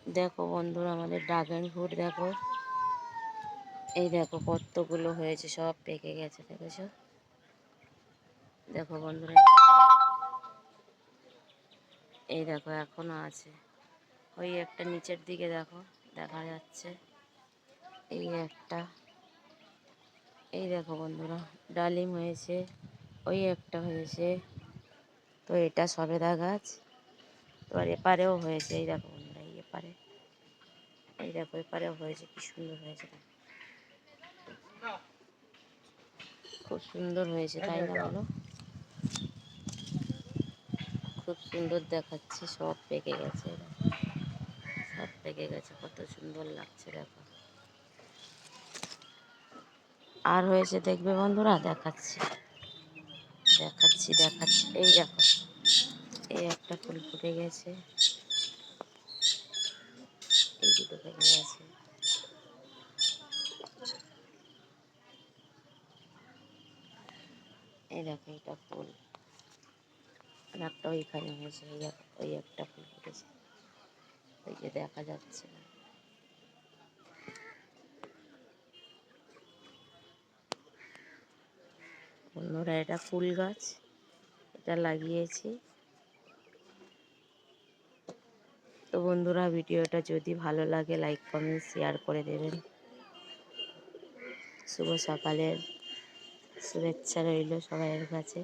দেখো বন্ধুরা, আমাদের ড্রাগন ফ্রুট দেখো, এই দেখো কতগুলো হয়েছে, সব পেকে গেছে, দেখেছো? দেখো বন্ধুরা, এই দেখো এখনো আছে। ওই একটা নিচের দিকে দেখো, দেখা যাচ্ছে এই একটা। এই দেখো বন্ধুরা, ডালিম হয়েছে, ওই একটা হয়েছে। তো এটা সবেদা গাছ। তো আর এপারেও হয়েছে, এই দেখো বন্ধুরা, এই এপারে, এই দেখো এপারেও হয়েছে, কি সুন্দর হয়েছে, খুব সুন্দর হয়েছে, তাই না বলো? খুব সুন্দর দেখাচ্ছে, সব পেকে গেছে, সব পেকে গেছে, কত সুন্দর লাগছে দেখো। আর হয়েছে দেখবে বন্ধুরা, দেখাচ্ছি দেখাচ্ছি দেখাচ্ছি, এই দেখো এই একটা ফুল ফুটে গেছে, এই দুটো পেকে গেছে, এই দেখো এটা ফুল, আর একটা ওইখানে হয়েছে, এই দেখো ওই একটা ফুল ফুটেছে, ওই যে দেখা যাচ্ছে না। বন্ধুরা, এটা ফুল গাছ, এটা লাগিয়েছি। তো বন্ধুরা, ভিডিওটা যদি ভালো লাগে লাইক কমেন্ট শেয়ার করে দেবেন। শুভ সকালের শুভেচ্ছা রইল সবাইয়ের কাছে।